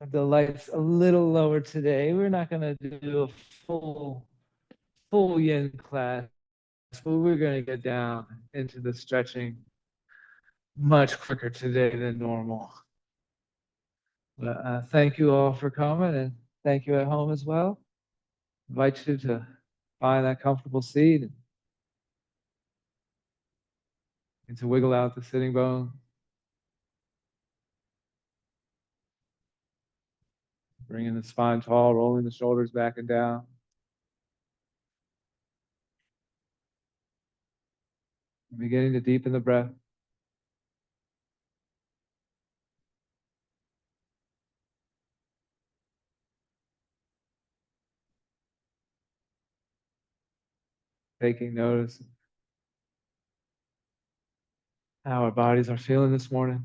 The light's a little lower today. We're not going to do a full yin class, but we're going to get down into the stretching much quicker today than normal. But thank you all for coming, and thank you at home as well. Invite you to find that comfortable seat and to wiggle out the sitting bone. Bringing the spine tall, rolling the shoulders back and down. Beginning to deepen the breath. Taking notice of how our bodies are feeling this morning.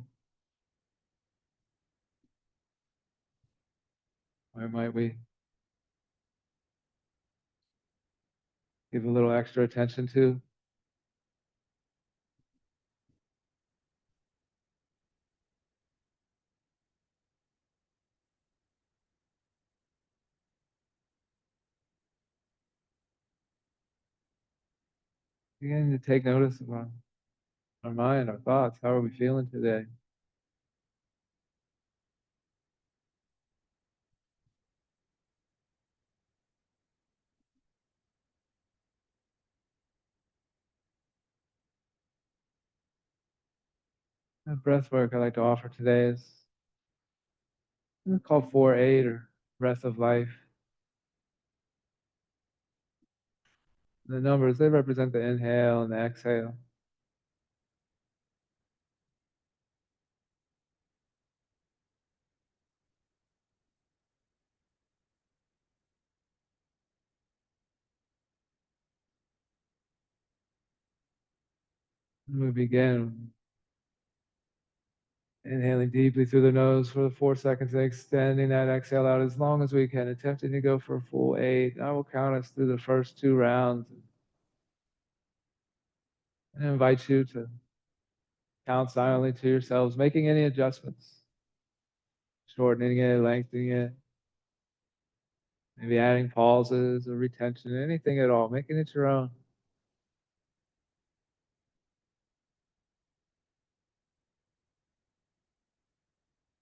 Where might we give a little extra attention to? Beginning to take notice of our mind, our thoughts. How are we feeling today? The breath work I like to offer today is called 4-8 or breath of life. The numbers, they represent the inhale and the exhale. And we begin inhaling deeply through the nose for the 4 seconds, and extending that exhale out as long as we can, attempting to go for a full 8. I will count us through the first 2 rounds and invite you to count silently to yourselves, making any adjustments, shortening it, lengthening it, maybe adding pauses or retention, anything at all, making it your own.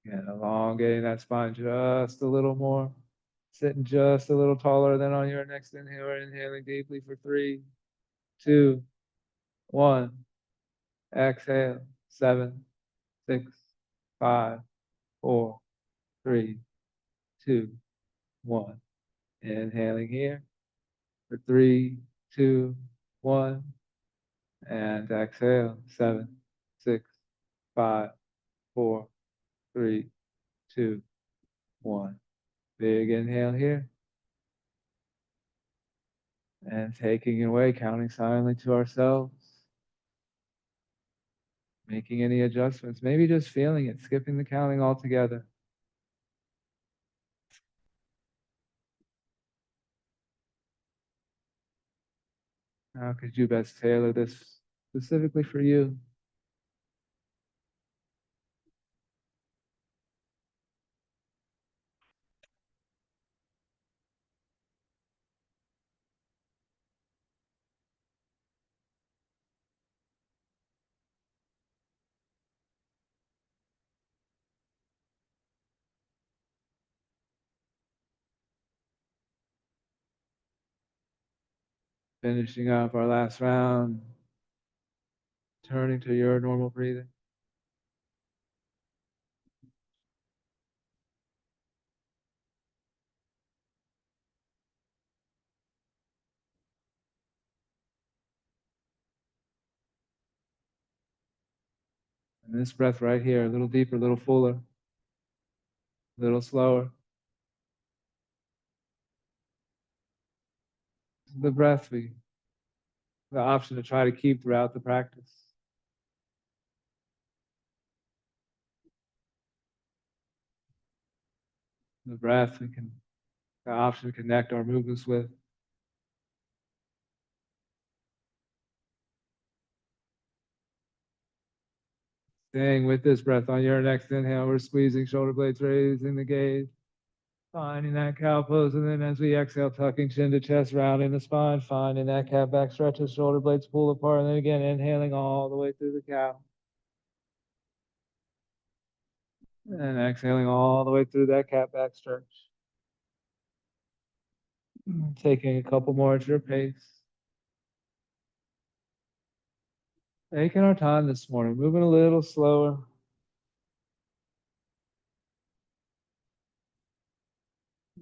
And elongating that spine just a little more, sitting just a little taller than on your next inhale, or inhaling deeply for 3, 2, 1. Exhale, 7, 6, 5, 4, 3, 2, 1. Inhaling here for 3, 2, 1. And exhale, 7, 6, 5, 4, 3, 2, 1. Big inhale here. And taking it away, counting silently to ourselves. Making any adjustments, maybe just feeling it, skipping the counting altogether. How could you best tailor this specifically for you? Finishing up our last round, turning to your normal breathing. And this breath right here, a little deeper, a little fuller, a little slower. The breath the option to try to keep throughout the practice. The breath the option to connect our movements with. Staying with this breath on your next inhale, we're squeezing shoulder blades, raising the gaze, finding that cow pose. And then as we exhale, tucking chin to chest, rounding the spine, finding that cat back stretches, shoulder blades pull apart. And then again, inhaling all the way through the cow. And exhaling all the way through that cat back stretch. Taking a couple more at your pace. Taking our time this morning, moving a little slower.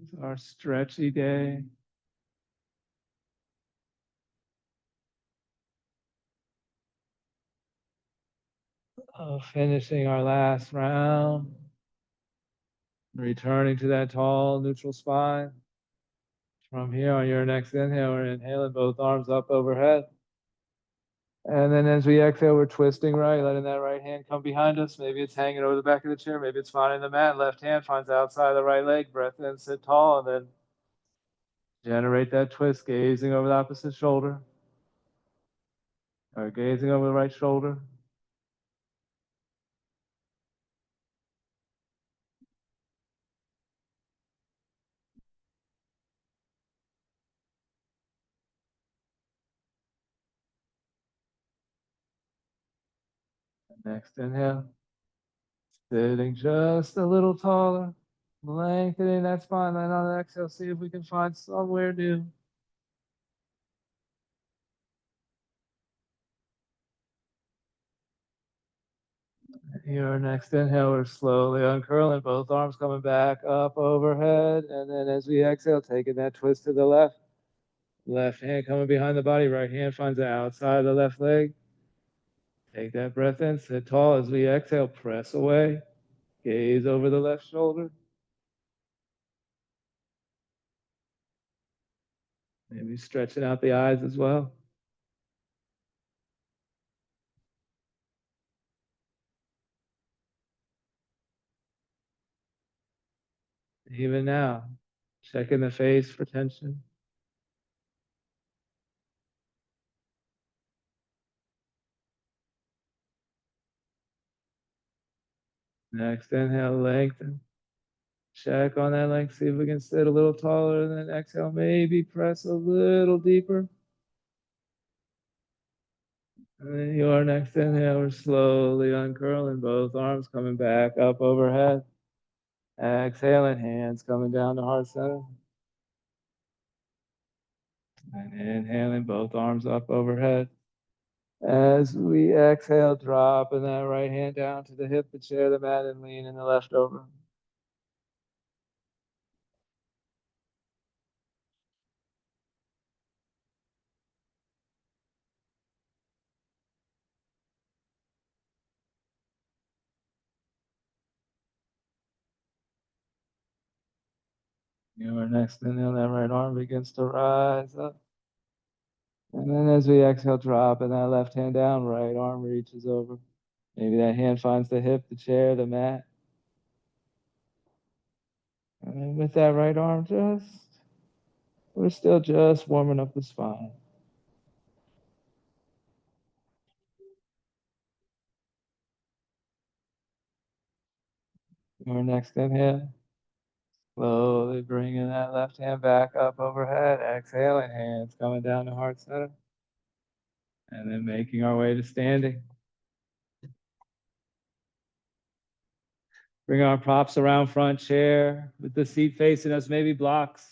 It's our stretchy day. Finishing our last round. Returning to that tall neutral spine. From here on your next inhale, we're inhaling both arms up overhead. And then as we exhale, we're twisting right, letting that right hand come behind us. Maybe it's hanging over the back of the chair. Maybe it's finding the mat. Left hand finds the outside of the right leg. Breath in, sit tall, and then generate that twist, gazing over the opposite shoulder. Or gazing over the right shoulder. Next inhale. Sitting just a little taller. Lengthening that spine. Then on the exhale, see if we can find somewhere new. Your next inhale, we're slowly uncurling, both arms coming back up overhead. And then as we exhale, taking that twist to the left. Left hand coming behind the body, right hand finds the outside of the left leg. Take that breath in, sit tall. As we exhale, press away. Gaze over the left shoulder. Maybe stretching out the eyes as well. Even now, checking the face for tension. Next inhale, lengthen. Check on that length, see if we can sit a little taller. And then exhale, maybe press a little deeper. And then your next inhale, we're slowly uncurling, both arms coming back up overhead. Exhaling, hands coming down to heart center. And inhaling, both arms up overhead. As we exhale, dropping that right hand down to the hip, the chair, the mat, and lean in the left over. Your next inhale, that right arm begins to rise up. And then as we exhale, dropping that left hand down, right arm reaches over. Maybe that hand finds the hip, the chair, the mat. And then with that right arm, we're still just warming up the spine. Your next inhale, slowly bringing that left hand back up overhead. Exhaling, hands coming down to heart center. And then making our way to standing. Bring our props around front chair with the seat facing us, maybe blocks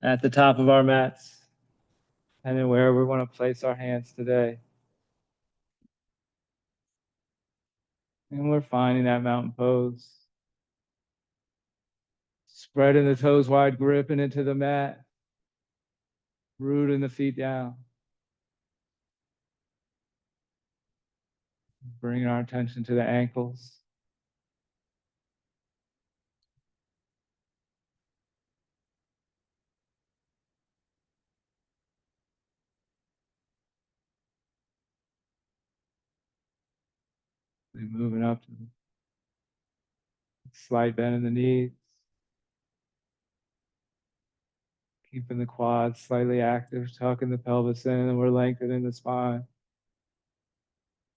at the top of our mats. And then where we want to place our hands today. And we're finding that mountain pose. Spreading the toes wide, gripping into the mat. Rooting the feet down. Bringing our attention to the ankles. Moving up to the slight bend in the knees. Keeping the quads slightly active, tucking the pelvis in, and we're lengthening the spine.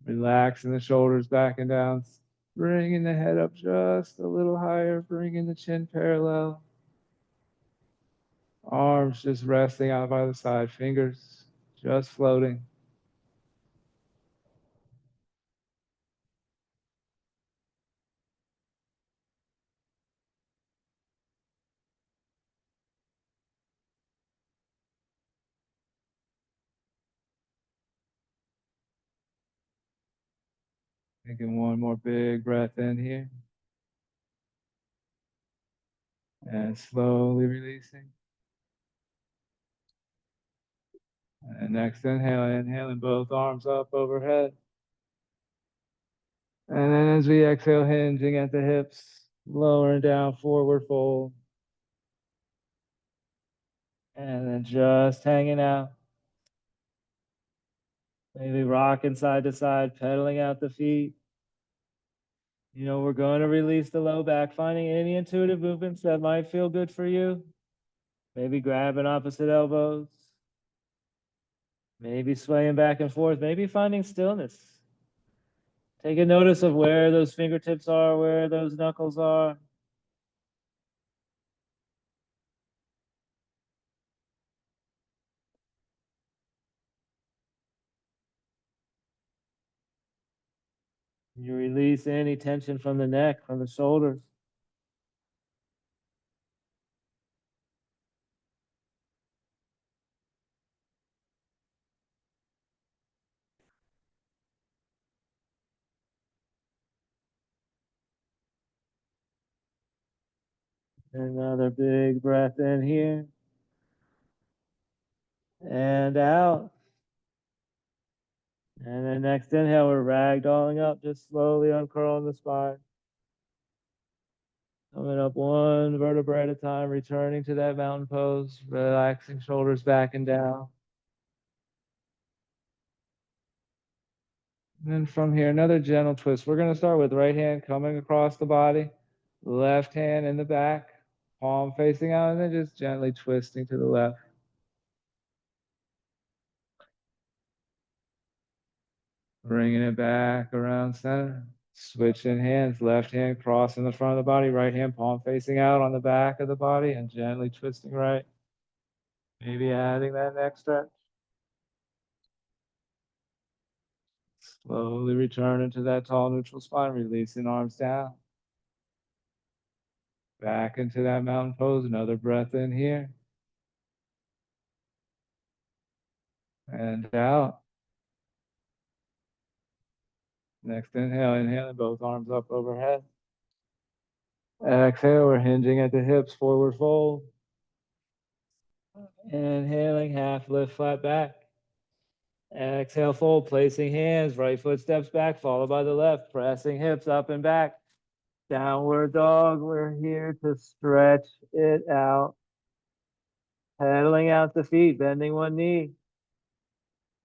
Relaxing the shoulders back and down. Bringing the head up just a little higher. Bringing the chin parallel. Arms just resting out by the side. Fingers just floating. Taking one more big breath in here. And slowly releasing. And next inhale, inhaling both arms up overhead. And then as we exhale, hinging at the hips, lowering down, forward fold. And then just hanging out. Maybe rocking side to side, pedaling out the feet. You know, we're going to release the low back, finding any intuitive movements that might feel good for you. Maybe grabbing opposite elbows. Maybe swaying back and forth. Maybe finding stillness. Taking notice of where those fingertips are, where those knuckles are. You release any tension from the neck, from the shoulders. Another big breath in here. And out. And then next inhale, we're ragdolling up, just slowly uncurling the spine. Coming up one vertebra at a time, returning to that mountain pose, relaxing shoulders back and down. And then from here, another gentle twist. We're going to start with right hand coming across the body, left hand in the back, palm facing out, and then just gently twisting to the left. Bringing it back around center. Switching hands, left hand crossing the front of the body, right hand palm facing out on the back of the body, and gently twisting right. Maybe adding that neck stretch. Slowly returning to that tall neutral spine, releasing arms down. Back into that mountain pose, another breath in here. And out. Next inhale, inhaling both arms up overhead. Exhale, we're hinging at the hips, forward fold. Inhaling, half lift, flat back. Exhale, fold, placing hands, right foot steps back, followed by the left, pressing hips up and back. Downward dog, we're here to stretch it out. Pedaling out the feet, bending one knee.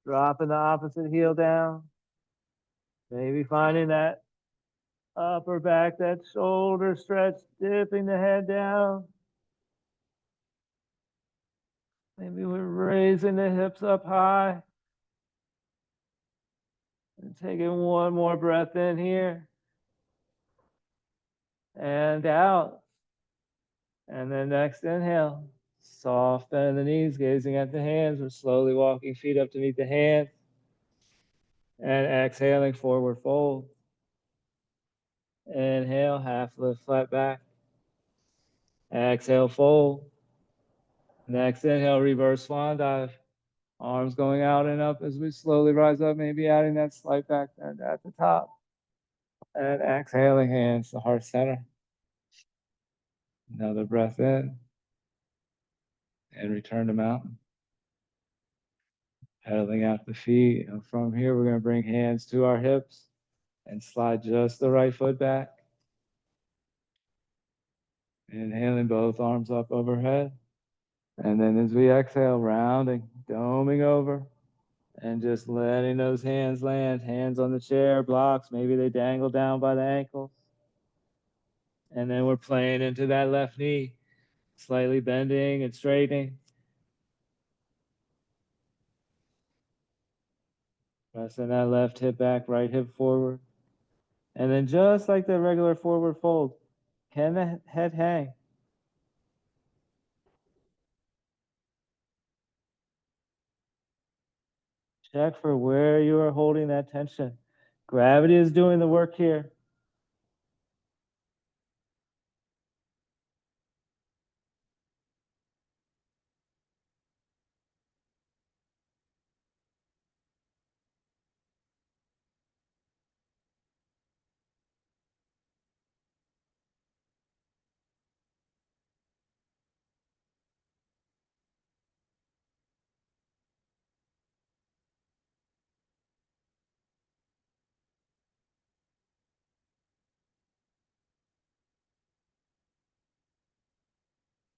Dropping the opposite heel down. Maybe finding that upper back, that shoulder stretch, dipping the head down. Maybe we're raising the hips up high. And taking one more breath in here. And out. And then next inhale. Soft bend in the knees, gazing at the hands. We're slowly walking feet up to meet the hands. And exhaling, forward fold. Inhale, half lift, flat back. Exhale, fold. Next inhale, reverse swan dive. Arms going out and up as we slowly rise up, maybe adding that slight back bend at the top. And exhaling, hands to heart center. Another breath in. And return to mountain. Pedaling out the feet. And from here, we're going to bring hands to our hips and slide just the right foot back. Inhaling both arms up overhead. And then as we exhale, rounding, doming over, and just letting those hands land. Hands on the chair, blocks, maybe they dangle down by the ankles. And then we're playing into that left knee, slightly bending and straightening. Pressing that left hip back, right hip forward. And then just like the regular forward fold, can the head hang? Check for where you are holding that tension. Gravity is doing the work here.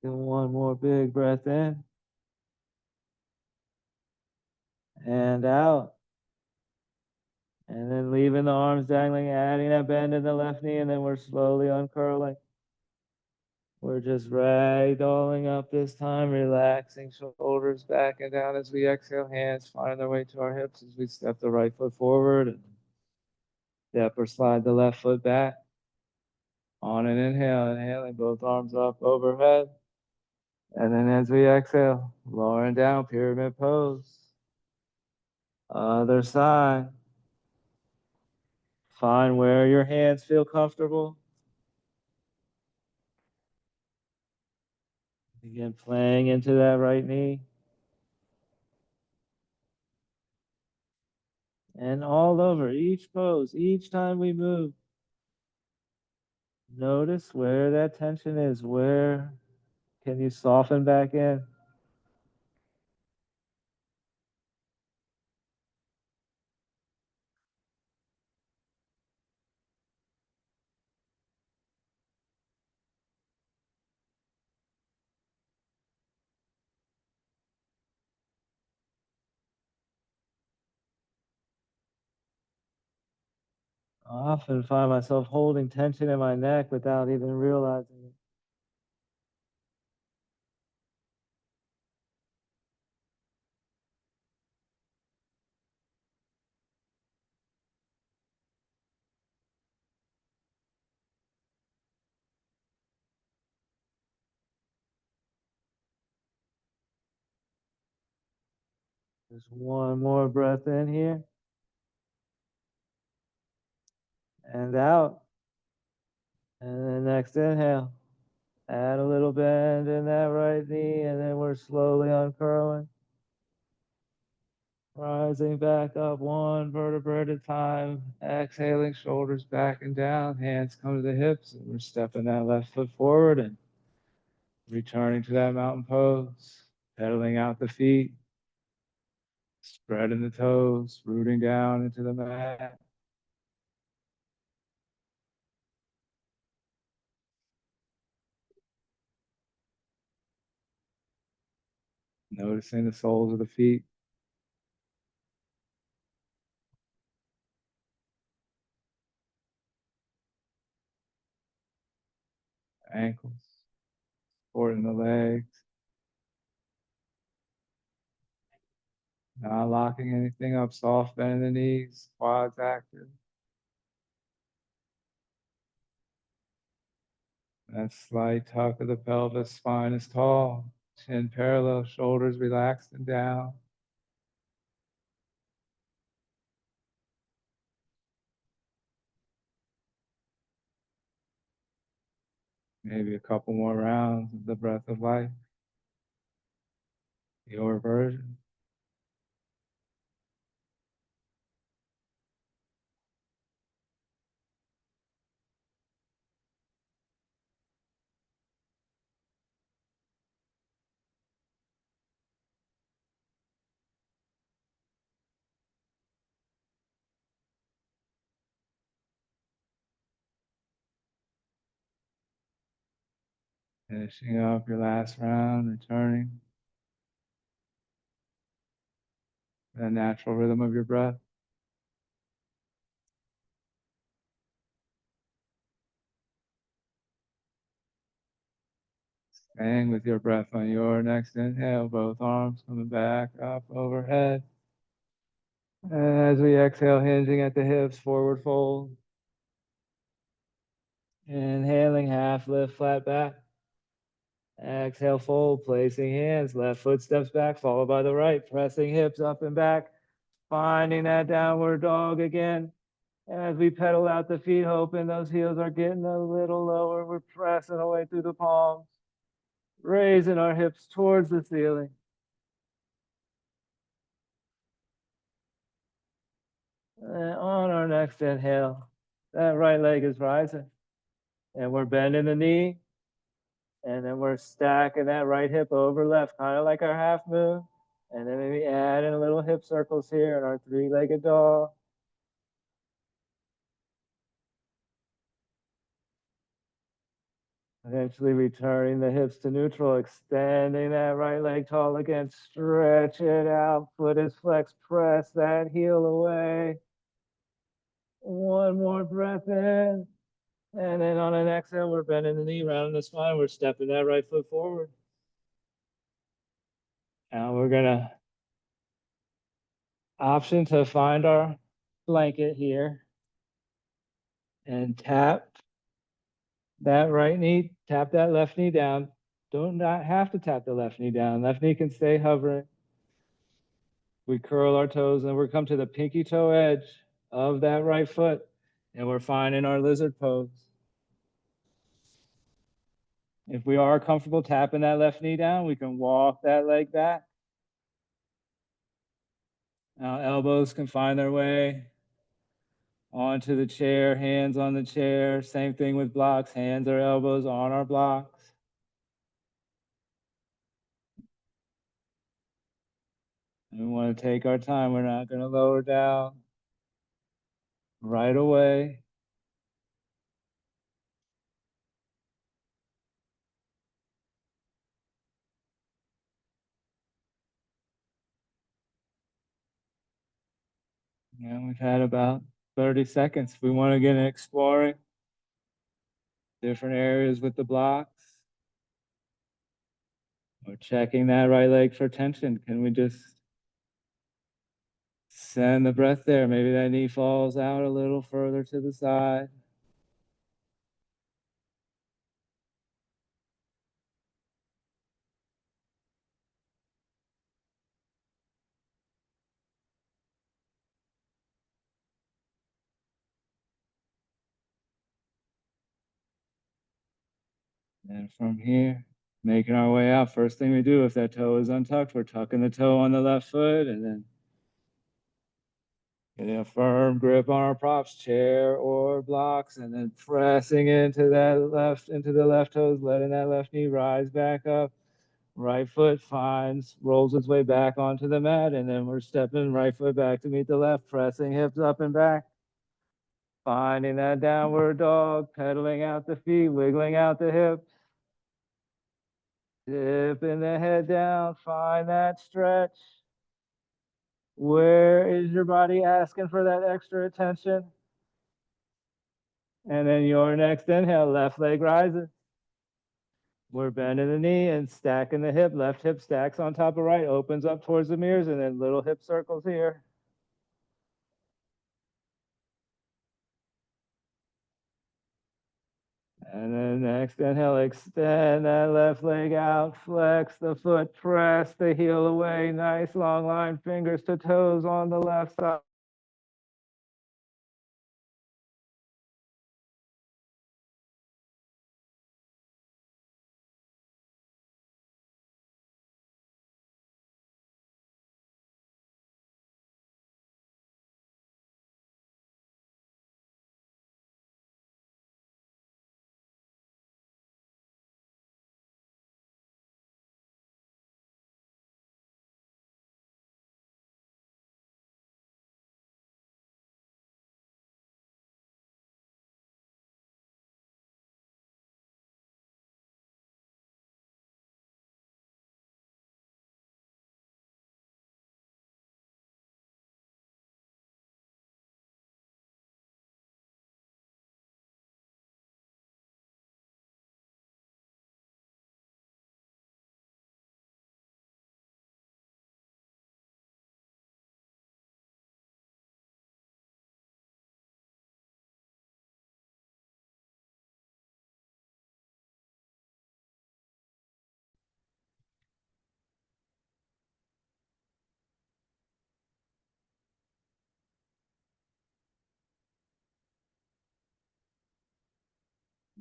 Do one more big breath in and out. And then leaving the arms dangling, adding that bend in the left knee, and then we're slowly uncurling. We're just ragdolling up this time, relaxing shoulders back and down as we exhale, hands find their way to our hips as we step the right foot forward and step or slide the left foot back. On an inhale, inhaling both arms up overhead. And then as we exhale, lowering down, pyramid pose. Other side. Find where your hands feel comfortable. Begin playing into that right knee. And all over each pose, each time we move, notice where that tension is. Where can you soften back in? I often find myself holding tension in my neck without even realizing it. Just one more breath in here and out. And then next inhale. Add a little bend in that right knee, and then we're slowly uncurling. Rising back up one vertebra at a time. Exhaling, shoulders back and down. Hands come to the hips, and we're stepping that left foot forward and returning to that mountain pose. Pedaling out the feet, spreading the toes, rooting down into the mat. Noticing the soles of the feet, ankles, supporting the legs. Not locking anything up, soft bend in the knees, quads active. That slight tuck of the pelvis, spine is tall, chin parallel, shoulders relaxed and down. Maybe a couple more rounds of the breath of life, your version. Finishing up your last round, returning to the natural rhythm of your breath. Staying with your breath on your next inhale, both arms coming back up overhead. As we exhale, hinging at the hips, forward fold. Inhaling, half lift, flat back. Exhale, fold, placing hands, left foot steps back, followed by the right, pressing hips up and back, finding that downward dog again. As we pedal out the feet, hoping those heels are getting a little lower, we're pressing away through the palms, raising our hips towards the ceiling. And on our next inhale, that right leg is rising, and we're bending the knee, and then we're stacking that right hip over left, kind of like our half moon. And then maybe add in a little hip circles here in our three-legged dog. Eventually returning the hips to neutral, extending that right leg tall again, stretch it out, foot is flexed, press that heel away. One more breath in. And then on an exhale, we're bending the knee, rounding the spine, we're stepping that right foot forward. Now we're gonna option to find our blanket here and tap that right knee, tap that left knee down. Don't not have to tap the left knee down. Left knee can stay hovering. We curl our toes and we're come to the pinky toe edge of that right foot and we're finding our lizard pose. If we are comfortable tapping that left knee down, we can walk that leg back. Now elbows can find their way onto the chair, hands on the chair. Same thing with blocks, hands or elbows on our blocks. And we want to take our time. We're not going to lower down right away. And we've had about 30 seconds. We want to get exploring different areas with the blocks. We're checking that right leg for tension. Can we just send the breath there? Maybe that knee falls out a little further to the side. And from here, making our way out. First thing we do, if that toe is untucked, we're tucking the toe on the left foot and then getting a firm grip on our props, chair or blocks, and then pressing into the left toes, letting that left knee rise back up. Right foot finds, rolls its way back onto the mat, and then we're stepping right foot back to meet the left, pressing hips up and back. Finding that downward dog, pedaling out the feet, wiggling out the hips. Dipping the head down, find that stretch. Where is your body asking for that extra attention? And then your next inhale, left leg rises. We're bending the knee and stacking the hip. Left hip stacks on top of right, opens up towards the mirrors, and then little hip circles here. And then next inhale, extend that left leg out, flex the foot, press the heel away. Nice long line, fingers to toes on the left side.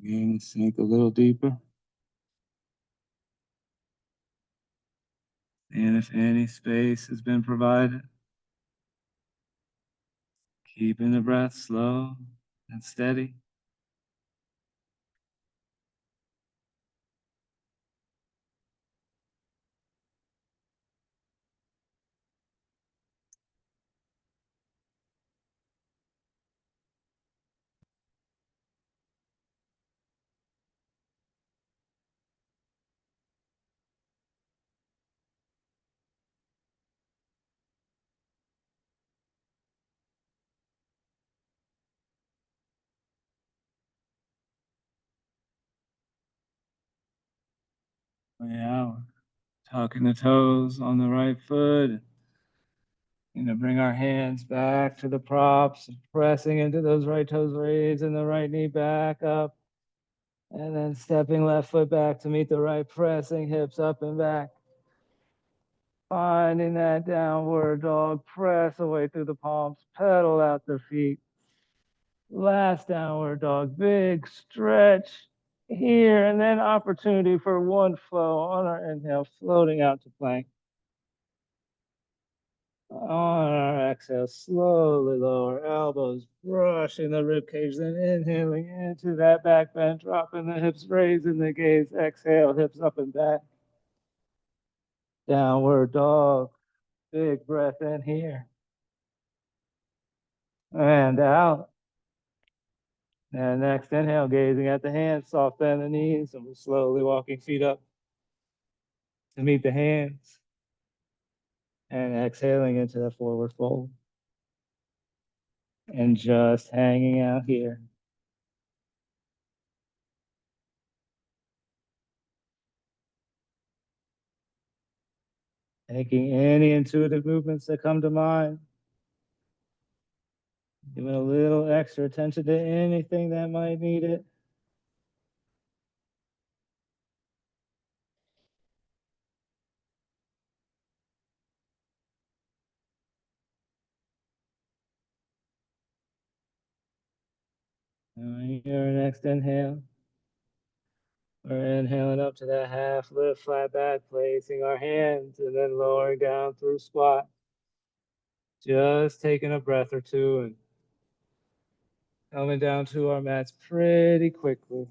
Again, sink a little deeper. And if any space has been provided, keeping the breath slow and steady. Yeah, tucking the toes on the right foot. Bring our hands back to the props, pressing into those right toes, raising the right knee back up, and then stepping left foot back to meet the right, pressing hips up and back. Finding that downward dog, press away through the palms, pedal out the feet. Last downward dog, big stretch here, and then opportunity for one flow on our inhale, floating out to plank. On our exhale, slowly lower elbows, brushing the rib cage, then inhaling into that back bend, dropping the hips, raising the gaze. Exhale, hips up and back. Downward dog, big breath in here. And out. And next inhale, gazing at the hands, soft bend the knees, and we're slowly walking feet up to meet the hands. And exhaling into the forward fold. And just hanging out here. Taking any intuitive movements that come to mind. Giving a little extra attention to anything that might need it. And your next inhale. We're inhaling up to that half lift, flat back, placing our hands and then lowering down through squat. Just taking a breath or two and coming down to our mats pretty quickly.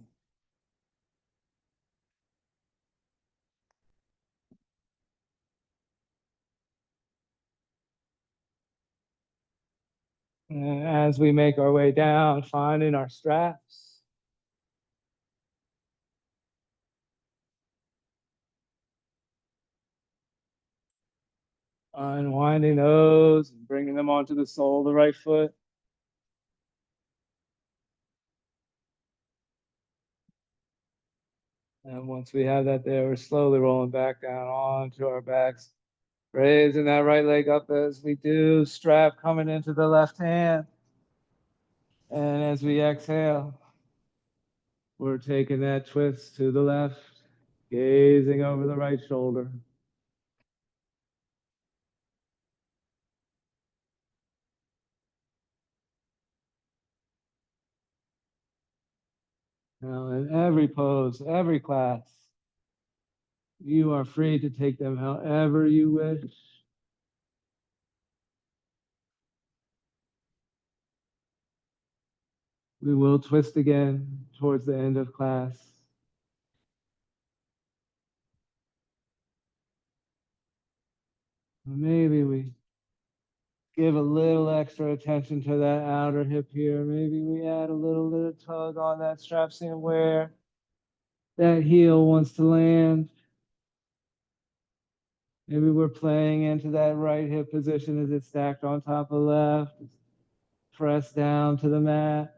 And as we make our way down, finding our straps. Unwinding those and bringing them onto the sole of the right foot. And once we have that there, we're slowly rolling back down onto our backs, raising that right leg up as we do, strap coming into the left hand. And as we exhale, we're taking that twist to the left, gazing over the right shoulder. Now, in every pose, every class, you are free to take them however you wish. We will twist again towards the end of class. Maybe we give a little extra attention to that outer hip here. Maybe we add a little bit of tug on that strap, seeing where that heel wants to land. Maybe we're playing into that right hip position as it's stacked on top of left. Press down to the mat.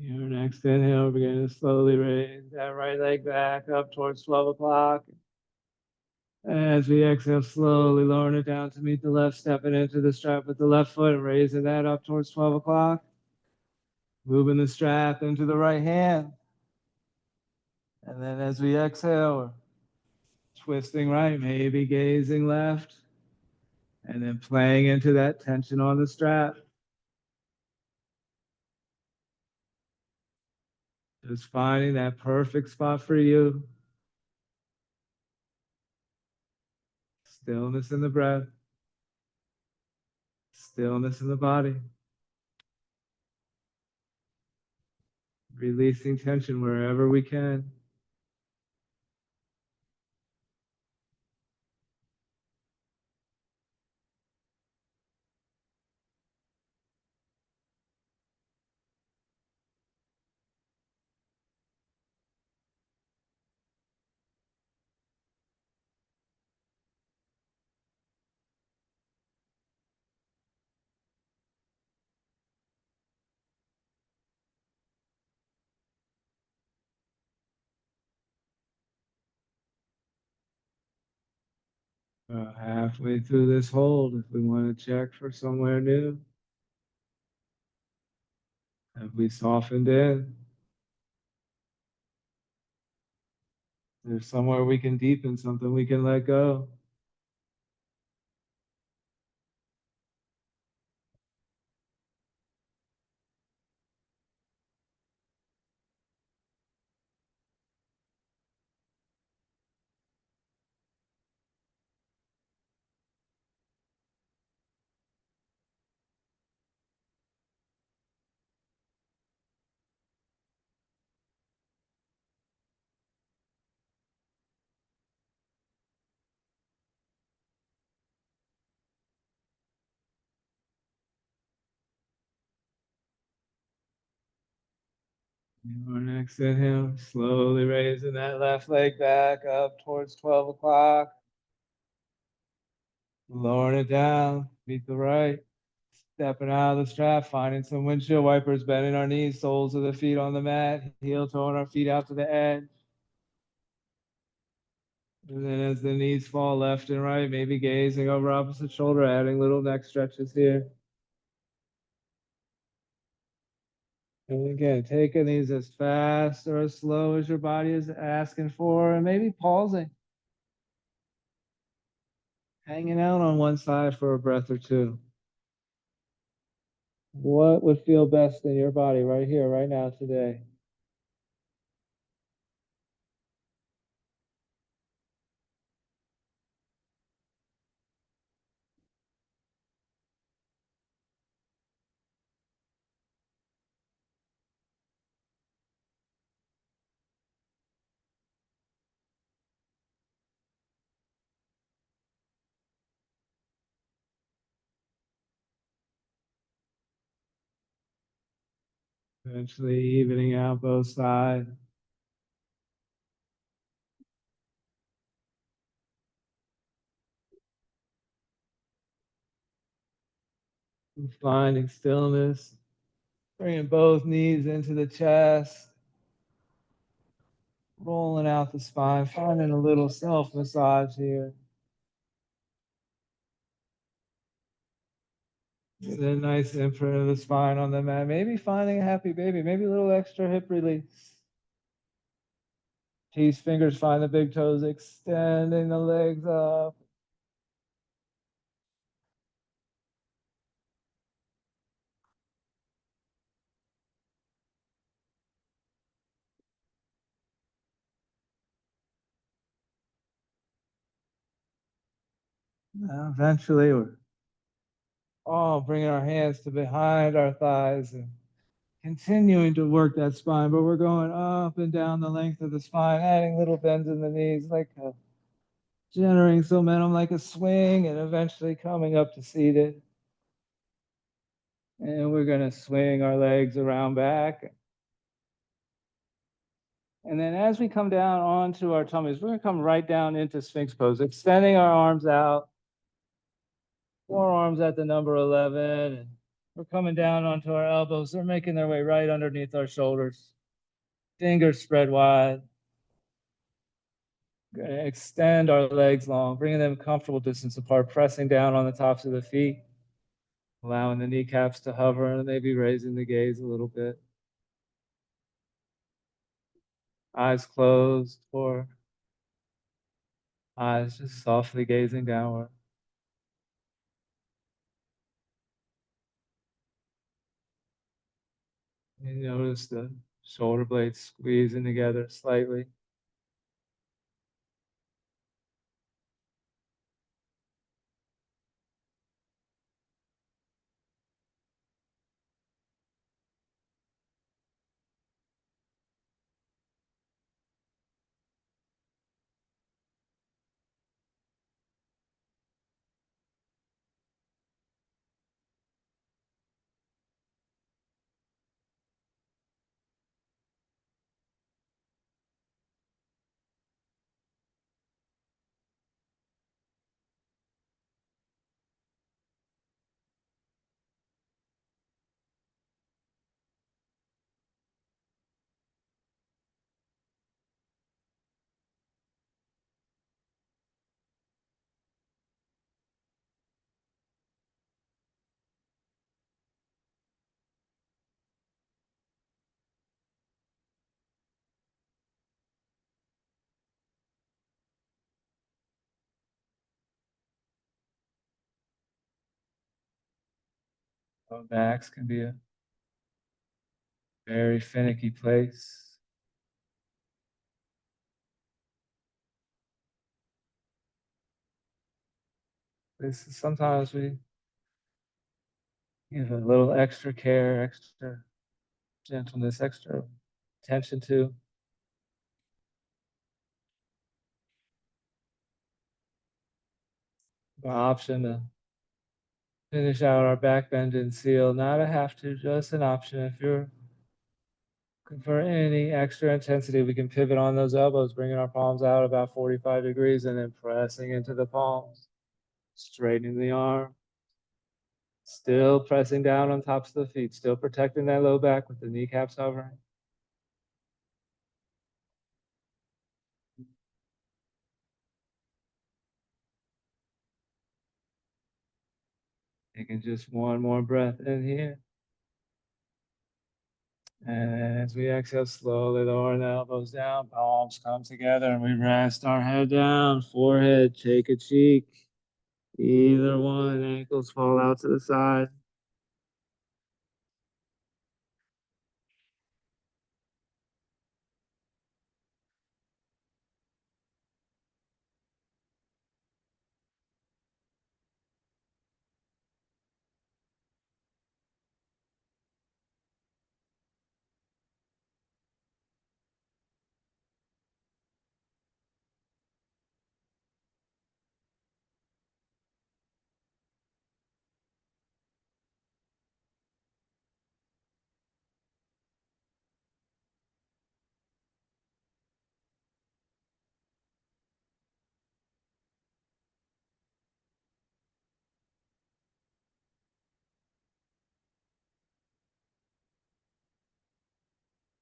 Your next inhale, begin to slowly raise that right leg back up towards 12 o'clock. As we exhale, slowly lowering it down to meet the left, stepping into the strap with the left foot, raising that up towards 12 o'clock. Moving the strap into the right hand. And then as we exhale, we're twisting right, maybe gazing left, and then playing into that tension on the strap. Just finding that perfect spot for you. Stillness in the breath, stillness in the body. Releasing tension wherever we can. Halfway through this hold, if we want to check for somewhere new, have we softened in? There's somewhere we can deepen, something we can let go. Our next inhale, slowly raising that left leg back up towards 12 o'clock. Lowering it down, meet the right. Stepping out of the strap, finding some windshield wipers, bending our knees, soles of the feet on the mat, heel toeing our feet out to the edge. And then as the knees fall left and right, maybe gazing over opposite shoulder, adding little neck stretches here. And again, taking these as fast or as slow as your body is asking for, and maybe pausing, hanging out on one side for a breath or two. What would feel best in your body right here, right now, today? Eventually evening out both sides. Finding stillness, bringing both knees into the chest, rolling out the spine, finding a little self massage here. Get a nice imprint of the spine on the mat. Maybe finding a happy baby, maybe a little extra hip release. Peace fingers find the big toes, extending the legs up. Now eventually, we're all bringing our hands to behind our thighs and continuing to work that spine, but we're going up and down the length of the spine, adding little bends in the knees, like generating some momentum like a swing, and eventually coming up to seated. And we're going to swing our legs around back. And then as we come down onto our tummies, we're going to come right down into Sphinx pose, extending our arms out, forearms at the number 11. We're coming down onto our elbows. They're making their way right underneath our shoulders. Fingers spread wide. We're going to extend our legs long, bringing them comfortable distance apart, pressing down on the tops of the feet, allowing the kneecaps to hover and maybe raising the gaze a little bit. Eyes closed or eyes just softly gazing downward. You notice the shoulder blades squeezing together slightly. Low backs can be a very finicky place. Sometimes we give a little extra care, extra gentleness, extra attention to. Our option to finish out our back bend and seal. Not a have to, just an option. If you're looking for any extra intensity, we can pivot on those elbows, bringing our palms out about 45 degrees and then pressing into the palms, straightening the arm. Still pressing down on tops of the feet, still protecting that low back with the kneecaps hovering. Taking just one more breath in here. And as we exhale, slowly lowering the elbows down, palms come together, and we rest our head down, forehead, take a cheek. Either one, ankles fall out to the side.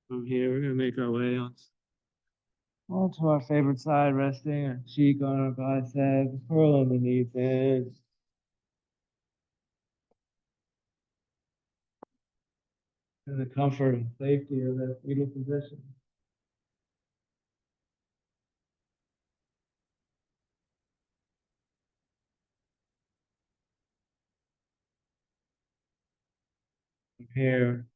From here, we're going to make our way onto our favorite side, resting our cheek on our bicep, curling the knees in. In the comfort and safety of that fetal position. From here,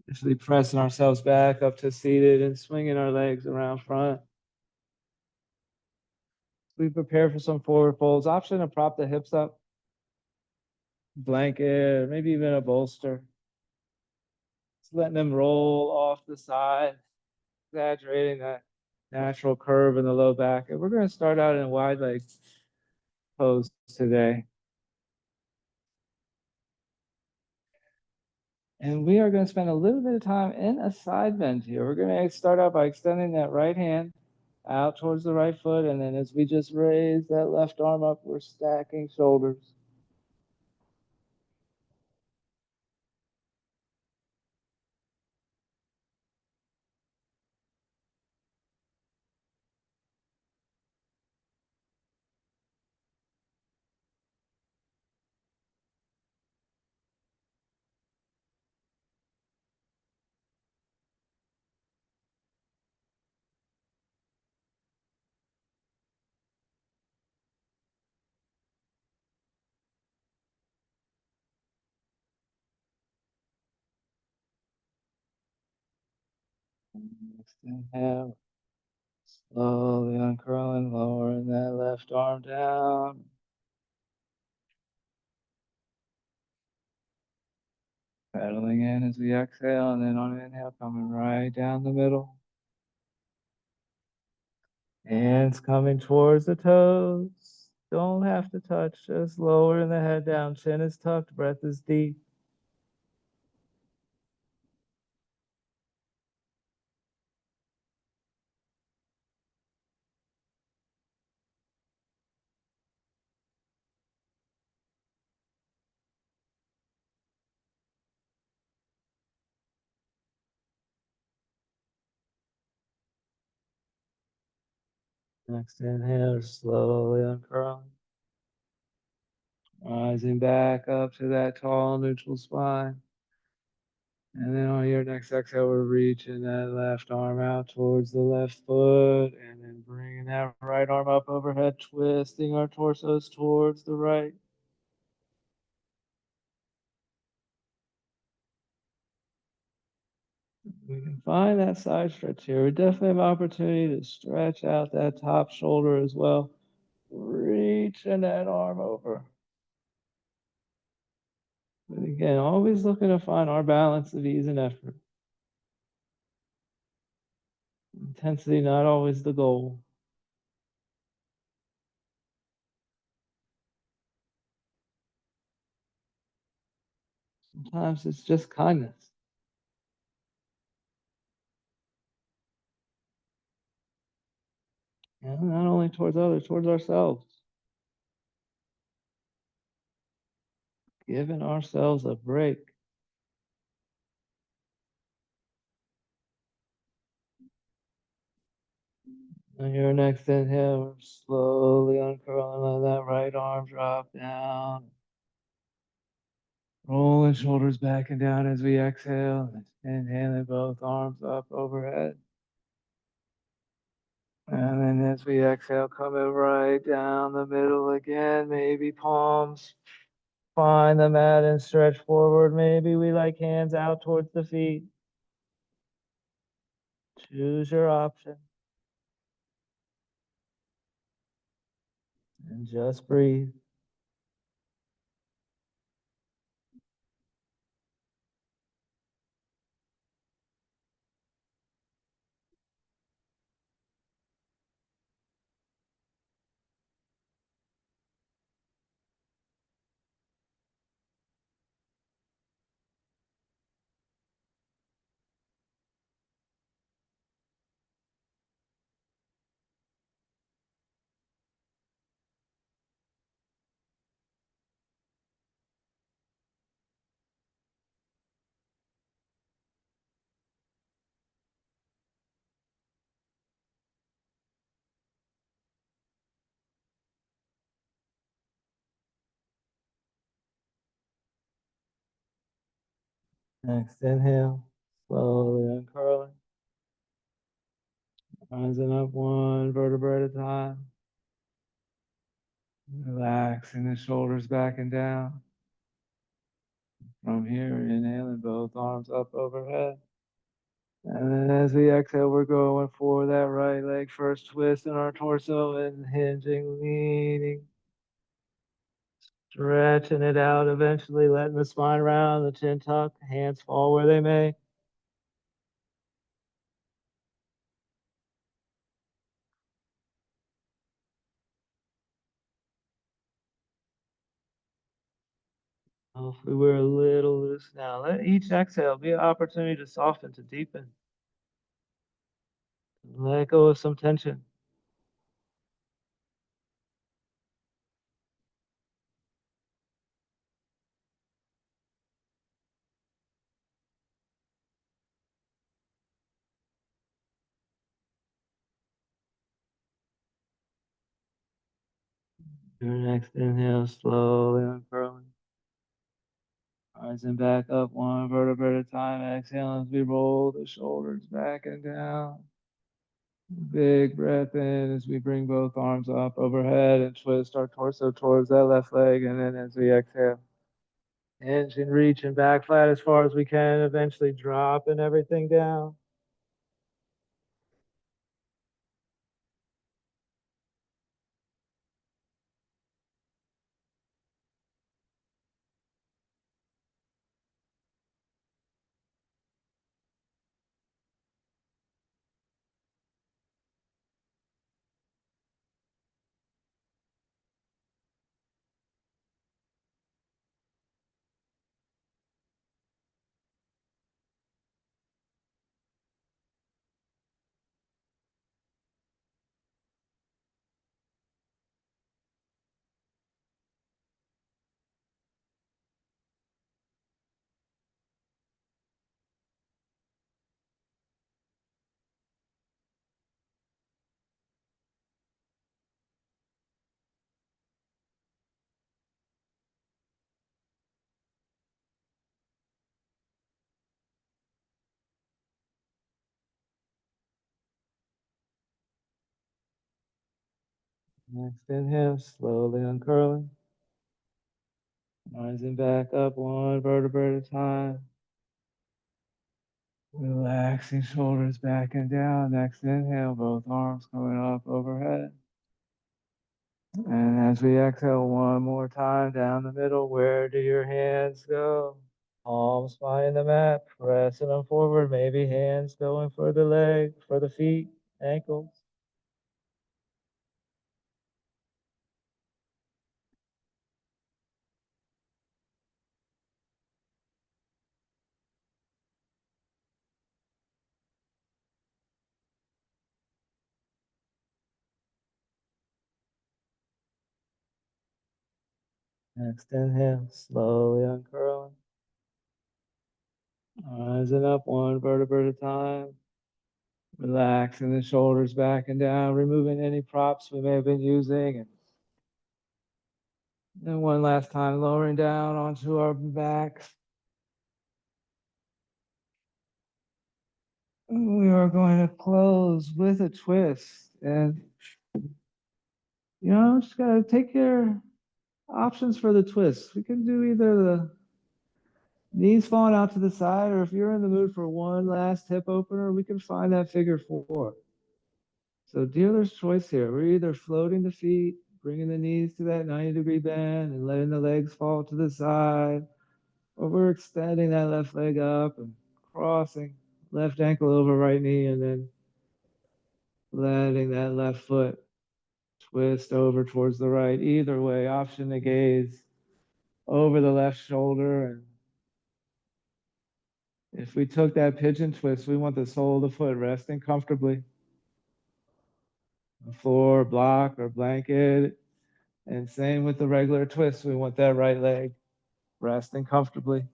actually pressing ourselves back up to seated and swinging our legs around front. We prepare for some forward folds. Option to prop the hips up, blanket, maybe even a bolster. Just letting them roll off the side, exaggerating that natural curve in the low back. And we're going to start out in a wide leg pose today. And we are going to spend a little bit of time in a side bend here. We're going to start out by extending that right hand out towards the right foot. And then as we just raise that left arm up, we're stacking shoulders. Next inhale, slowly uncurling, lowering that left arm down. Settling in as we exhale, and then on inhale, coming right down the middle. Hands coming towards the toes. Don't have to touch, just lowering the head down. Chin is tucked, breath is deep. Next inhale, slowly uncurling. Rising back up to that tall neutral spine. And then on your next exhale, we're reaching that left arm out towards the left foot. And then bringing that right arm up overhead, twisting our torsos towards the right. We can find that side stretch here. We definitely have opportunity to stretch out that top shoulder as well. Reaching that arm over. But again, always looking to find our balance of ease and effort. Intensity not always the goal. Sometimes it's just kindness. And not only towards others, towards ourselves. Giving ourselves a break. On your next inhale, slowly uncurling, let that right arm drop down. Rolling shoulders back and down as we exhale. Inhaling both arms up overhead. And then as we exhale, coming right down the middle again. Maybe palms find the mat and stretch forward. Maybe we like hands out towards the feet. Choose your option. And just breathe. Next inhale, slowly uncurling. Rising up one vertebra at a time. Relaxing the shoulders back and down. From here, inhaling both arms up overhead. And then as we exhale, we're going for that right leg first, twisting our torso and hinging, leaning, stretching it out, eventually letting the spine round, the chin tuck, hands fall where they may. Hopefully we're a little loose now. Let each exhale be an opportunity to soften, to deepen, let go of some tension. Your next inhale, slowly uncurling. Rising back up one vertebra at a time. Exhale as we roll the shoulders back and down. Big breath in as we bring both arms up overhead and twist our torso towards that left leg. And then as we exhale, hinge and reach and back flat as far as we can, eventually dropping everything down. Next inhale, slowly uncurling. Rising back up one vertebra at a time. Relaxing shoulders back and down. Next inhale, both arms going up overhead. And as we exhale one more time down the middle, where do your hands go? Palms finding the mat, pressing them forward. Maybe hands going for the leg, for the feet, ankles. Next inhale, slowly uncurling. Rising up one vertebra at a time. Relaxing the shoulders back and down, removing any props we may have been using. And then one last time, lowering down onto our backs. We are going to close with a twist. And, just got to take your options for the twist. We can do either the knees falling out to the side, or if you're in the mood for one last hip opener, we can find that figure four. So dealer's choice here. We're either floating the feet, bringing the knees to that 90-degree bend and letting the legs fall to the side, or we're extending that left leg up and crossing left ankle over right knee and then letting that left foot twist over towards the right. Either way, option to gaze over the left shoulder. And if we took that pigeon twist, we want the sole of the foot resting comfortably. The floor, block, or blanket. And same with the regular twist. We want that right leg resting comfortably.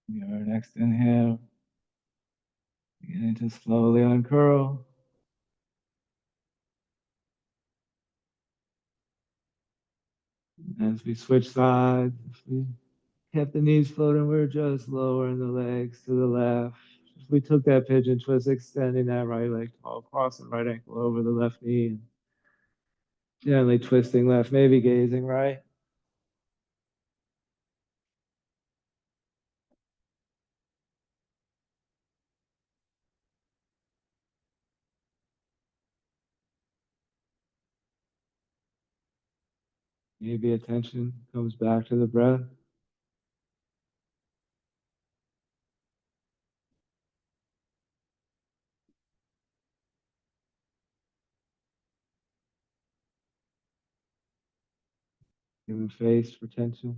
Your next inhale, beginning to slowly uncurl. As we switch sides, if we kept the knees floating, we're just lowering the legs to the left. If we took that pigeon twist, extending that right leg tall, crossing right ankle over the left knee, and gently twisting left, maybe gazing right. Maybe attention comes back to the breath. Giving face for tension.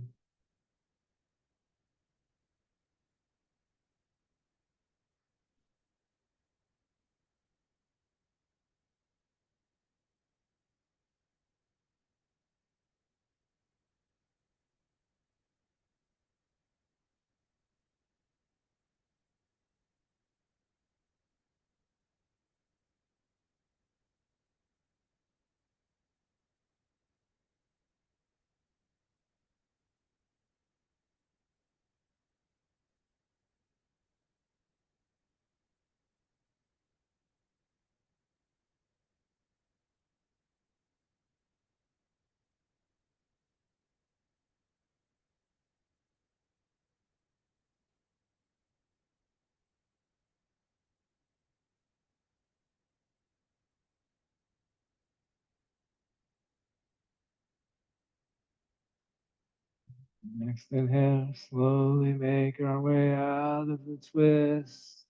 Next inhale, slowly make our way out of the twist.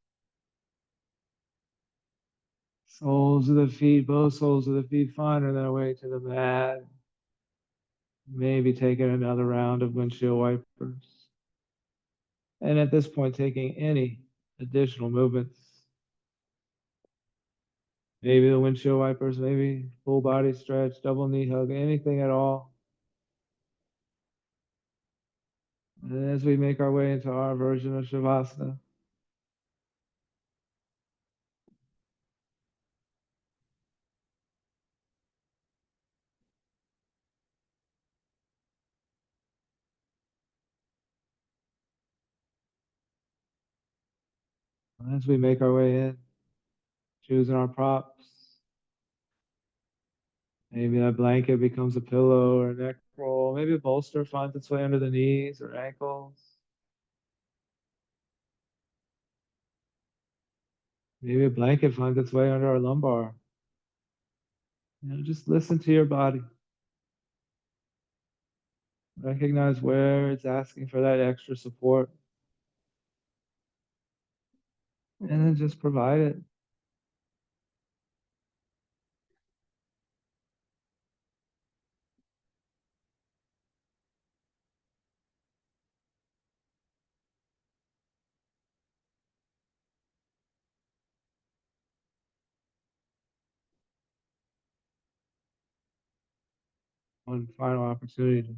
Soles of the feet, both soles of the feet finding their way to the mat. Maybe taking another round of windshield wipers. And at this point, taking any additional movements. Maybe the windshield wipers, maybe full body stretch, double knee hug, anything at all. And as we make our way into our version of Shavasana, as we make our way in, choosing our props, maybe that blanket becomes a pillow or a neck roll. Maybe a bolster finds its way under the knees or ankles. Maybe a blanket finds its way under our lumbar. Just listen to your body. Recognize where it's asking for that extra support, and then just provide it. One final opportunity to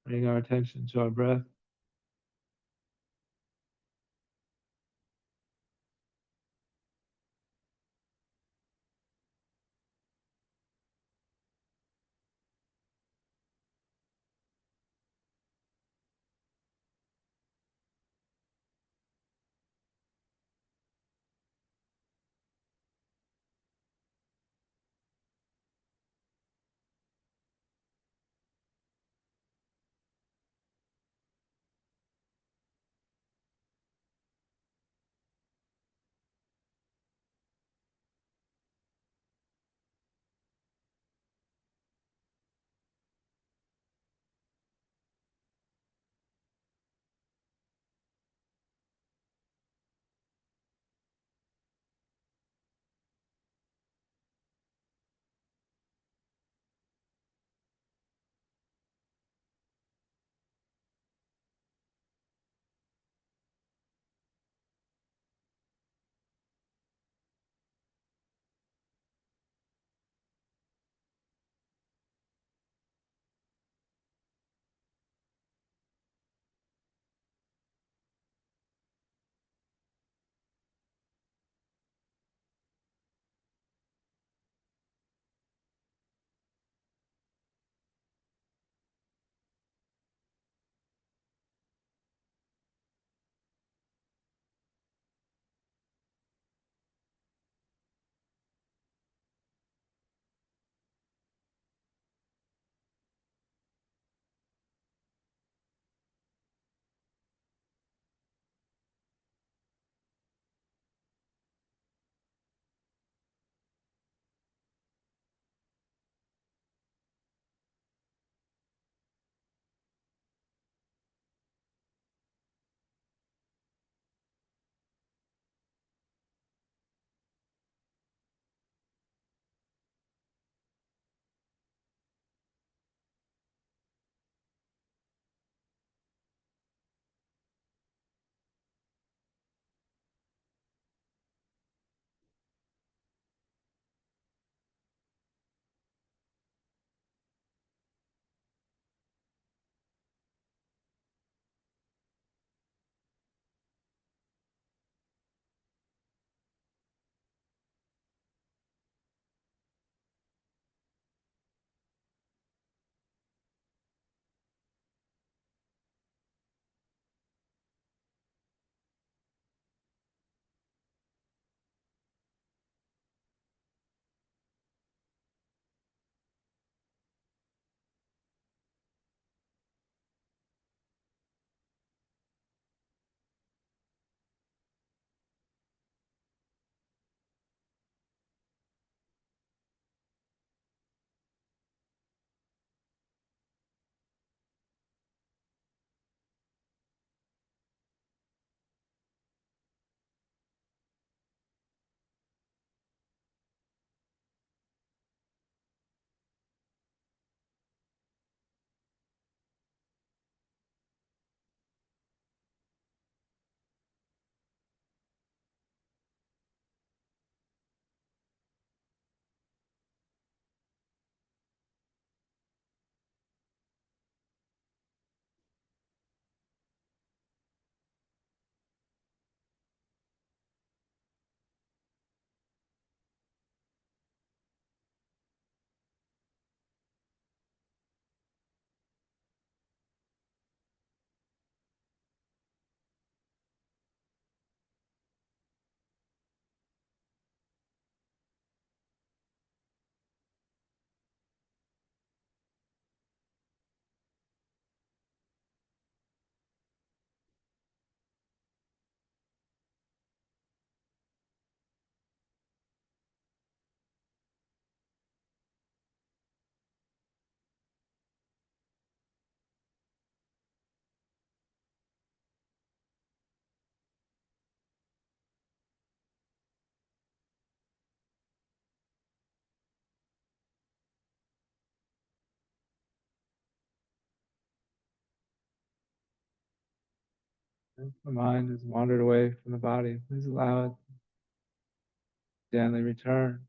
bring our attention to our breath. If the mind has wandered away from the body, please allow it to gently return.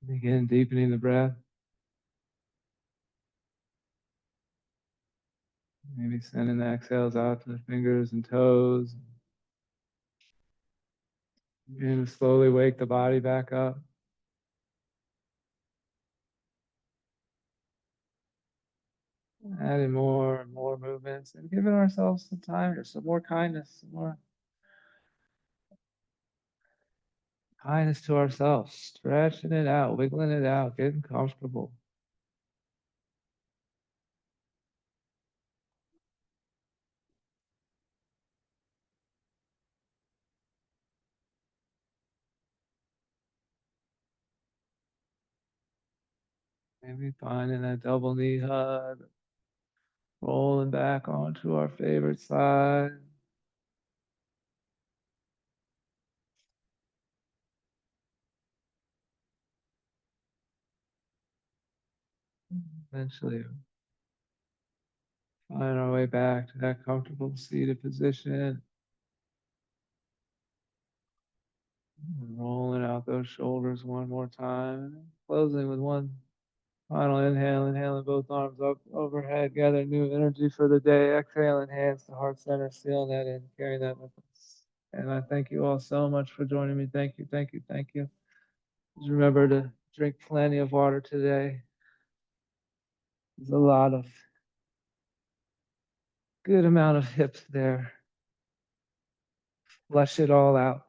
Begin deepening the breath. Maybe sending the exhales out to the fingers and toes. Begin to slowly wake the body back up. Adding more and more movements and giving ourselves some time or some more kindness, some more kindness to ourselves, stretching it out, wiggling it out, getting comfortable. Maybe finding that double knee hug, rolling back onto our favorite side. Eventually, find our way back to that comfortable seated position. Rolling out those shoulders one more time. Closing with one final inhale, inhaling both arms up overhead, gather new energy for the day. Exhaling hands to heart center, sealing that in, carrying that with us. And I thank you all so much for joining me. Thank you, thank you, thank you. Just remember to drink plenty of water today. There's a lot of good amount of hips there. Flush it all out.